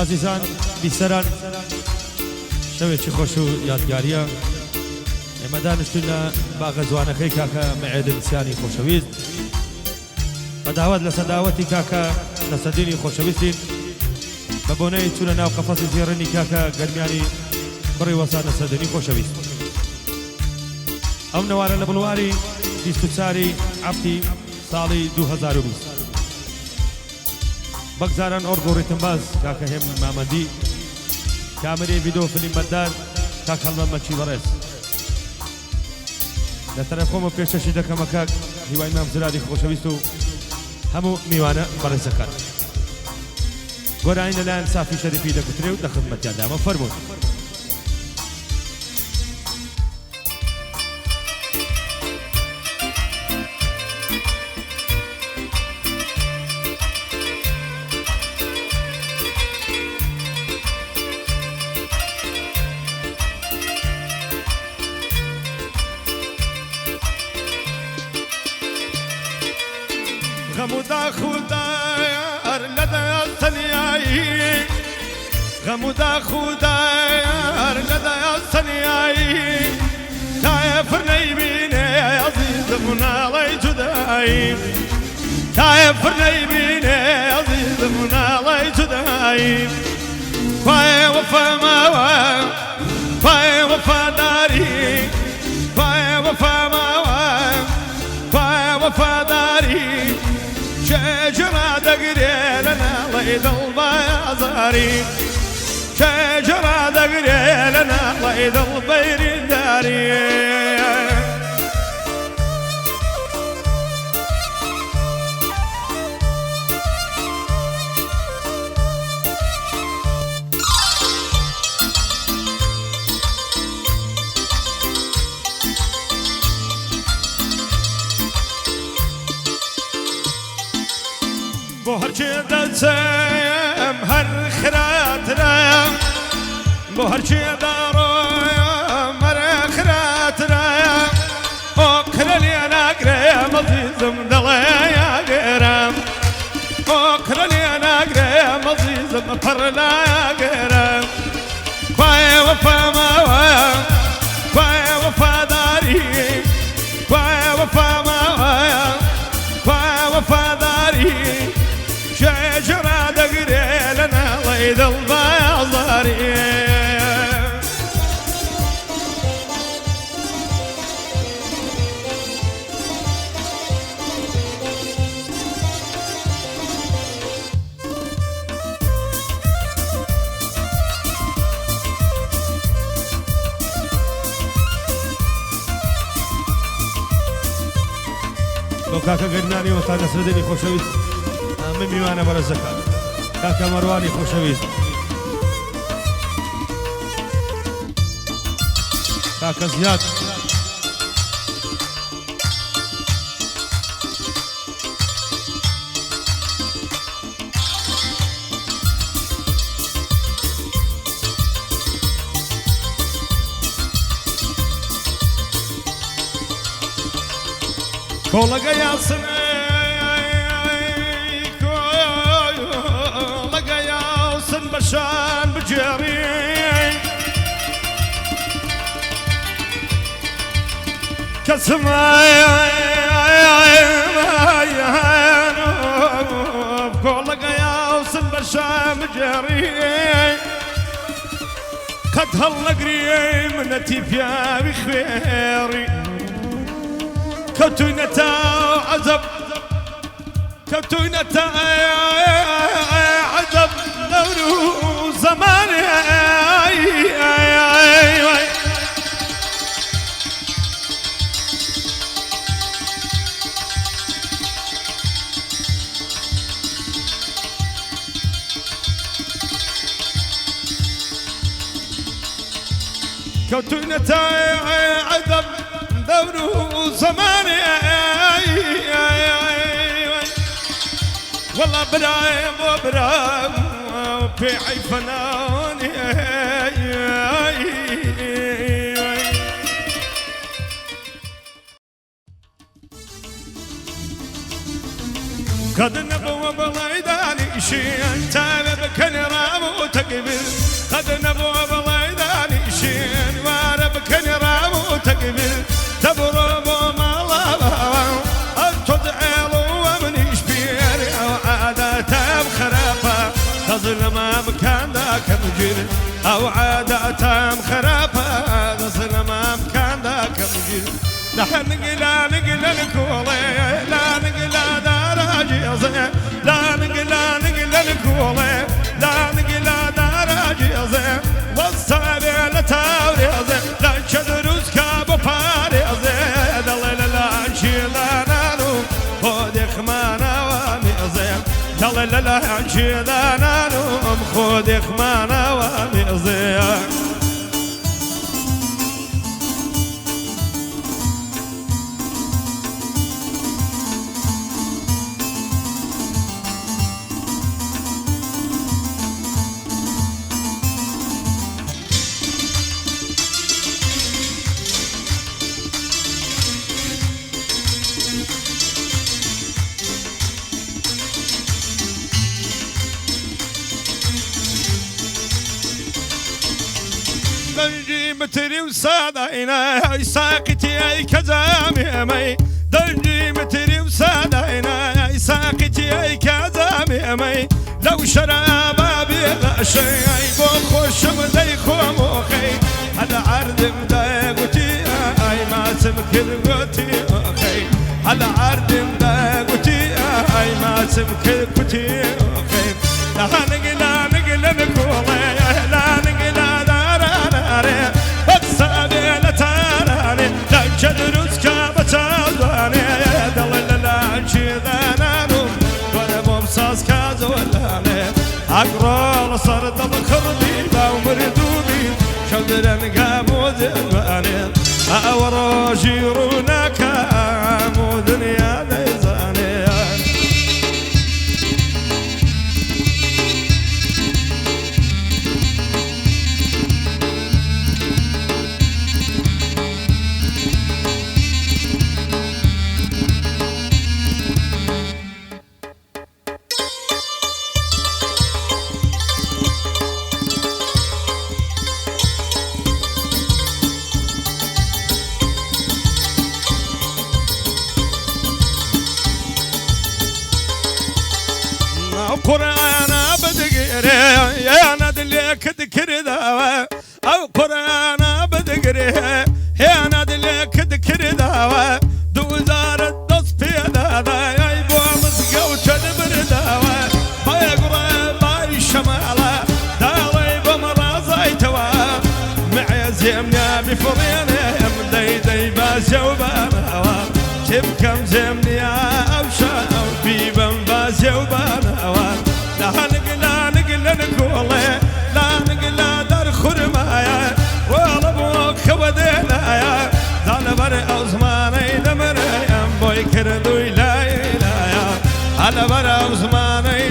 عزیزان بیسەران شەوێکی خۆش و یادگاریە ئێمە دانیشتوین لە باغە جوانەکەی کاکە مەعێد نسیانی خۆشەویست بە داوات لە سەداوەتی کاکە لە سەدینی خۆشەویستین بە بۆنەی چوونە ناو قەفەسی زێڕینی کاکە گەرمیانی بڕی وەسانە سەدینی خۆشەویست ئەو نەوارە لە بڵواری 24 ئەپتی ساڵی 2020 بەگزاران ئۆرگۆڕیتم باز کاکە هێم مامەندی کامەرەی ڤیدۆ فیلم بەردار کاک هەڵمەمەکی بەڕێز لە تەرەف خۆمە پێشەشی دەکەمە کاک هیوای مام زرادی خۆشەویست و هەموو میوانە بەڕێزەکان گۆرانی لەلایەن سافی شەریفی دەکوترێ و لە خزمەتیاندامە فەرموون غمودا خودار لدى الثنياي غمودا خودار لدى الثنياي تايف النيبيني عزيز من الله جداي تايف النيبيني عزيز من الله جداي فاي وفا ما فاي وفا داري فاي وفا ما فاي وفا داري شجرة دقري لنا ليد البيازاري شجرة دقري لنا ليد البير داري بوهرچی دلسم هر خرات رام بوهرچی دارم هر خرات رام اوکرلی انا گریم عزیزم دلیا گرم اوکرلی انا گریم عزیزم پرلایا گرم پای وفا ما پای وفاداری پای وفا ما پای وفاداری شجرة دقري لنا ليد البياضاري لو كاكا قرناني وطانا سردني خوشويست من میوانە بەرەزەکان کاکە مەروانی خۆشەویست کاکە زیاد کۆڵەگە یاسنە بشان بجري كسماي بقول لك يا وصل بشان بجري قد هالقري من تيفيا بخيري كتونتا عزب كتونتا عزب لونه زماني كوتونة عذب دوره زماني والله برايم وبرايم في عيفناني قد نبوة بلايداني شي انت بكن راموت ظلمة مكان ذاك مجير أو عاداتهم خرافة ظلمة مكان ذاك مجير نحن نقلا نقلا الكولي لا نقلا دراجي زين لا نقلا نقلا الكولي لا نقلا دراجي زين والصابع لتاوري زين لا شدروس كابو باري زين الله لا نشيلنا نوم خود خمانا وامي زين الله لا نشيلنا نوم خود خمانا وامي زين دنجي متري وصادينا ساقتي اي كزامي مي دنجي متري وصادينا ساقتي اي كزامي مي لو شرابا بلا شيء بخش مدي خومخي هذا عرض مدايقتي اي ما تمكن قتي اخي هذا عرض مدايقتي اي ما تمكن قتي اخي لا نقلا نقلا نقولي لا نقلا داراني بتصابي لتاراني لا جدروس كابتازاني دل لا نشيذانانو ولا بمصاص كازولاني أقرال صرد الخربي ومردوبي شودرن قامو ذباني أورو جيرونا كامو دنيا ليزاني قرآن بدقري يا ندلك ذكر دوا أو قرآن بدقري يا ندلك ذكر دوا دوزار الدص في دادا يا يبو مسقو تدبر دوا ما يقرأ ما يشمالا دالي بمرازي توا معي زيمنا بفريني دي دي باسيو بانوا تبكم زيمني أوشا بيبن باسيو بانوا لا نقلا نقلا نقولي لا نقلا دار خرمايا ولا بوك خودينايا دال بري أوزماني دمري أم بوي كردوي لا إلايا على بري أوزماني